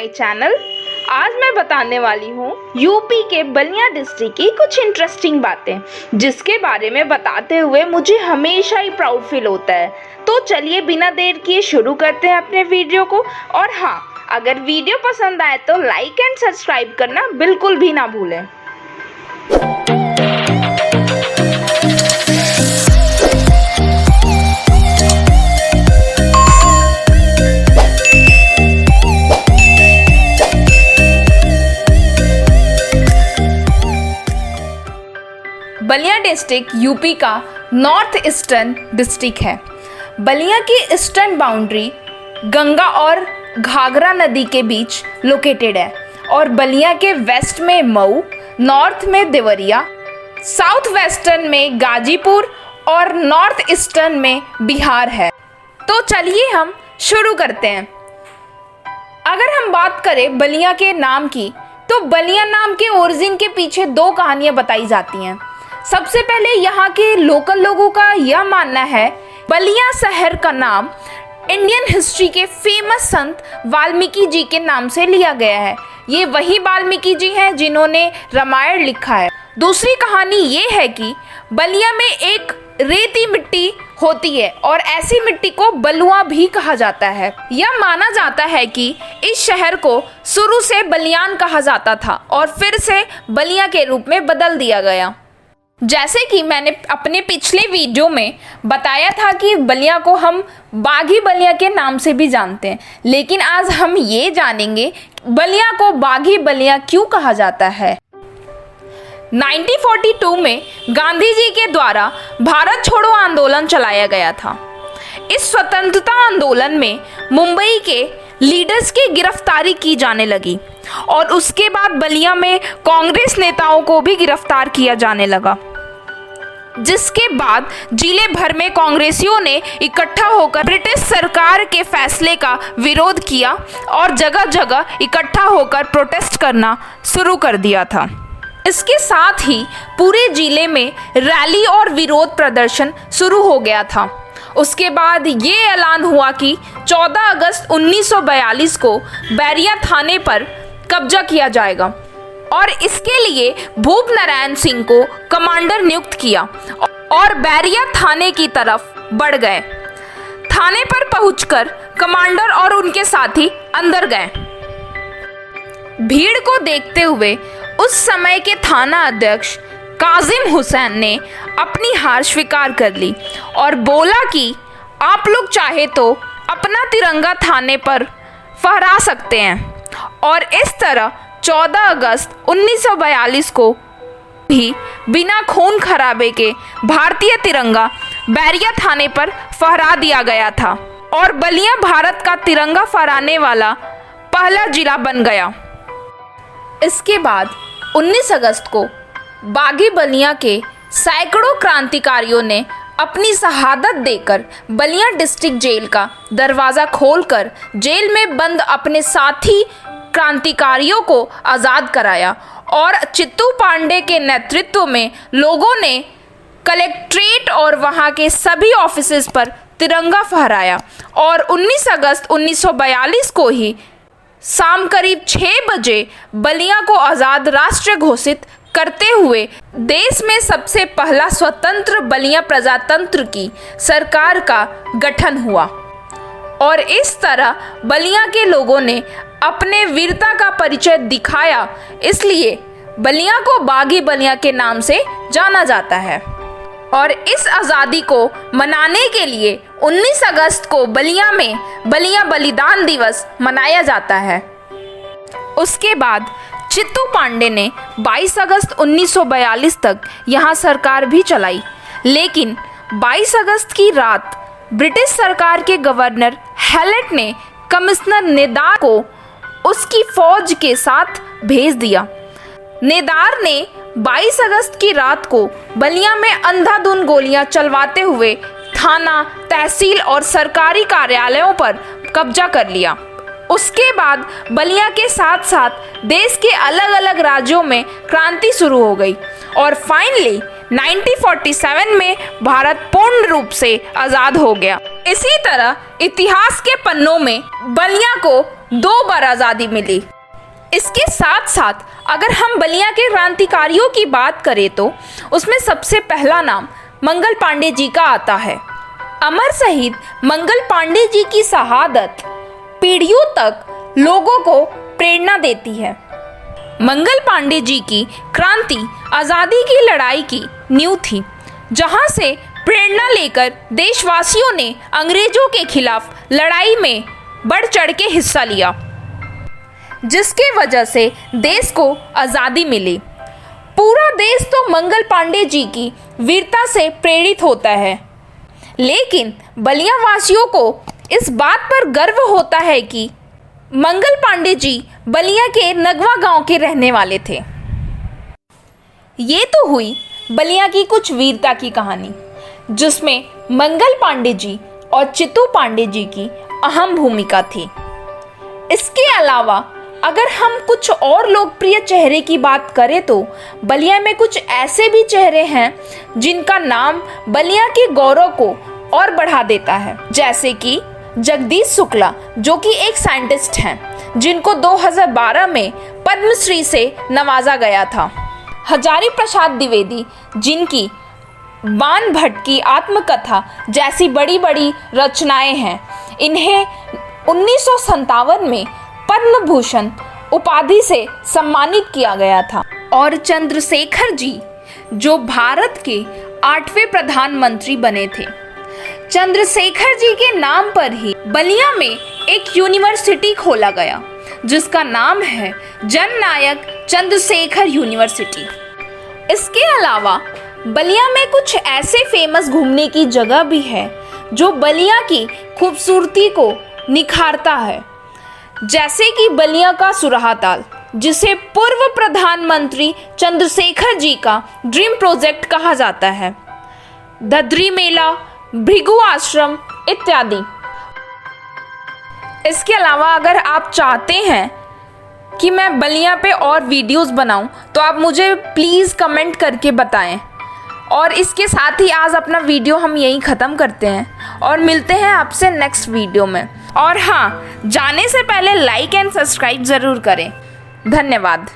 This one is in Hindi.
My channel. आज मैं बताने वाली हूँ यूपी के बलिया डिस्ट्रिक्ट की कुछ इंटरेस्टिंग बातें, जिसके बारे में बताते हुए मुझे हमेशा ही प्राउड फील होता है। तो चलिए बिना देर किए शुरू करते हैं अपने वीडियो को। और हाँ, अगर वीडियो पसंद आए तो लाइक एंड सब्सक्राइब करना बिल्कुल भी ना भूलें। बलिया डिस्ट्रिक्ट यूपी का नॉर्थ ईस्टर्न डिस्ट्रिक्ट है। बलिया की ईस्टर्न बाउंड्री गंगा और घाघरा नदी के बीच लोकेटेड है और बलिया के वेस्ट में मऊ, नॉर्थ में देवरिया, साउथ वेस्टर्न में गाजीपुर और नॉर्थ ईस्टर्न में बिहार है। तो चलिए हम शुरू करते हैं। अगर हम बात करें बलिया के नाम की, तो बलिया नाम के ओरिजिन के पीछे दो कहानियां बताई जाती हैं। सबसे पहले यहाँ के लोकल लोगों का यह मानना है बलिया शहर का नाम इंडियन हिस्ट्री के फेमस संत वाल्मीकि जी के नाम से लिया गया है। ये वही वाल्मीकि जी हैं जिन्होंने रामायण लिखा है। दूसरी कहानी ये है कि बलिया में एक रेती मिट्टी होती है और ऐसी मिट्टी को बलुआ भी कहा जाता है। यह माना जाता है कि इस शहर को शुरू से बलियान कहा जाता था और फिर से बलिया के रूप में बदल दिया गया। जैसे कि मैंने अपने पिछले वीडियो में बताया था कि बलिया को हम बागी बलिया के नाम से भी जानते हैं, लेकिन आज हम ये जानेंगे बलिया को बागी बलिया क्यों कहा जाता है। 1942 में गांधी जी के द्वारा भारत छोड़ो आंदोलन चलाया गया था। इस स्वतंत्रता आंदोलन में मुंबई के लीडर्स की गिरफ्तारी की जाने लगी और उसके बाद बलिया में कांग्रेस नेताओं को भी गिरफ्तार किया जाने लगा, जिसके बाद जिले भर में कांग्रेसियों ने इकट्ठा होकर ब्रिटिश सरकार के फैसले का विरोध किया और जगह जगह इकट्ठा होकर प्रोटेस्ट करना शुरू कर दिया था। इसके साथ ही पूरे जिले में रैली और विरोध प्रदर्शन शुरू हो गया था। उसके बाद ये ऐलान हुआ कि 14 अगस्त 1942 को बैरिया थाने पर कब्जा किया जाएगा और इसके लिए भूप नारायण सिंह को कमांडर नियुक्त किया और बैरिया थाने की तरफ बढ़ गए। थाने पर पहुंचकर कमांडर और उनके साथी अंदर गए। भीड़ को देखते हुए उस समय के थाना अध्यक्ष काजिम हुसैन ने अपनी हार स्वीकार कर ली और बोला कि आप लोग चाहे तो अपना तिरंगा थाने पर फहरा सकते हैं। और इस तरह 14 अगस्त 1942 को भी बिना खून खराबे के भारतीय तिरंगा बैरिया थाने पर फहरा दिया गया था और बलिया भारत का तिरंगा फहराने वाला पहला जिला बन गया। इसके बाद 19 अगस्त को बागी बलिया के सैकड़ों क्रांतिकारियों ने अपनी शहादत देकर बलिया डिस्ट्रिक्ट जेल का दरवाज़ा खोलकर जेल में बंद अपने साथी क्रांतिकारियों को आज़ाद कराया और चित्तू पांडे के नेतृत्व में लोगों ने कलेक्ट्रेट और वहां के सभी ऑफिसेज पर तिरंगा फहराया और 19 अगस्त 1942 को ही शाम करीब 6 बजे बलिया को आज़ाद राष्ट्र घोषित करते हुए देश में सबसे पहला स्वतंत्र बलिया प्रजातंत्र की सरकार का गठन हुआ। और इस तरह बलिया के लोगों ने अपने वीरता का परिचय दिखाया, इसलिए बलिया को बागी बलिया के नाम से जाना जाता है। और इस आज़ादी को मनाने के लिए 19 अगस्त को बलिया में बलिया बलिदान दिवस मनाया जाता है। उसके बाद चित्तू पांडे ने 22 अगस्त 1942 तक यहाँ सरकार भी चलाई, लेकिन 22 अगस्त की रात ब्रिटिश सरकार के गवर्नर हैलेट ने कमिश्नर नेदार को उसकी फौज के साथ भेज दिया। नेदार ने 22 अगस्त की रात को बलिया में अंधाधुंध गोलियां चलवाते हुए थाना, तहसील और सरकारी कार्यालयों पर कब्जा कर लिया। उसके बाद बलिया के साथ साथ देश के अलग अलग राज्यों में क्रांति शुरू हो गई और फाइनली 1947 में भारत पूर्ण रूप से आज़ाद हो गया। इसी तरह इतिहास के पन्नों में बलिया को 2 बार आज़ादी मिली। इसके साथ साथ अगर हम बलिया के क्रांतिकारियों की बात करें तो उसमें सबसे पहला नाम मंगल पांडे जी का आता है। अमर शहीद मंगल पांडे जी की शहादत पीढ़ियों तक लोगों को प्रेरणा देती है। मंगल पांडे जी की क्रांति आज़ादी की लड़ाई की नींव थी, जहां से प्रेरणा लेकर देशवासियों ने अंग्रेजों के खिलाफ लड़ाई में बढ़ चढ़ के हिस्सा लिया, जिसके वजह से देश को आज़ादी मिली। पूरा देश तो मंगल पांडे जी की वीरता से प्रेरित होता है, लेकिन बलिया वासियों को इस बात पर गर्व होता है कि मंगल पांडे जी बलिया के नगवा गांव के रहने वाले थे। ये तो हुई बलिया की कुछ वीरता की कहानी, जिसमें मंगल पांडे जी और चित्तू पांडे जी की अहम भूमिका थी। इसके अलावा अगर हम कुछ और लोकप्रिय चेहरे की बात करें तो बलिया में कुछ ऐसे भी चेहरे हैं जिनका नाम बलिया के गौरव को और बढ़ा देता है, जैसे कि जगदीश शुक्ला, जो कि एक साइंटिस्ट हैं, जिनको 2012 में पद्मश्री से नवाजा गया था। हजारी प्रसाद द्विवेदी, जिनकी बाण भट्ट की आत्मकथा जैसी बड़ी बड़ी रचनाएं हैं, इन्हें 1957 में पद्म भूषण उपाधि से सम्मानित किया गया था। और चंद्रशेखर जी, जो भारत के 8वें प्रधानमंत्री बने थे। चंद्रशेखर जी के नाम पर ही बलिया में एक यूनिवर्सिटी खोला गया, जिसका नाम है जननायक चंद्रशेखर यूनिवर्सिटी। इसके अलावा बलिया में कुछ ऐसे फेमस घूमने की जगह भी है जो बलिया की खूबसूरती को निखारता है, जैसे कि बलिया का सुराहा ताल, जिसे पूर्व प्रधानमंत्री चंद्रशेखर जी का ड्रीम प्रोजेक्ट कहा जाता है, ददरी मेला, भृगु आश्रम इत्यादि। इसके अलावा अगर आप चाहते हैं कि मैं बलिया पे और वीडियोस बनाऊं तो आप मुझे प्लीज़ कमेंट करके बताएं। और इसके साथ ही आज अपना वीडियो हम यहीं ख़त्म करते हैं और मिलते हैं आपसे नेक्स्ट वीडियो में। और हाँ, जाने से पहले लाइक एंड सब्सक्राइब ज़रूर करें। धन्यवाद।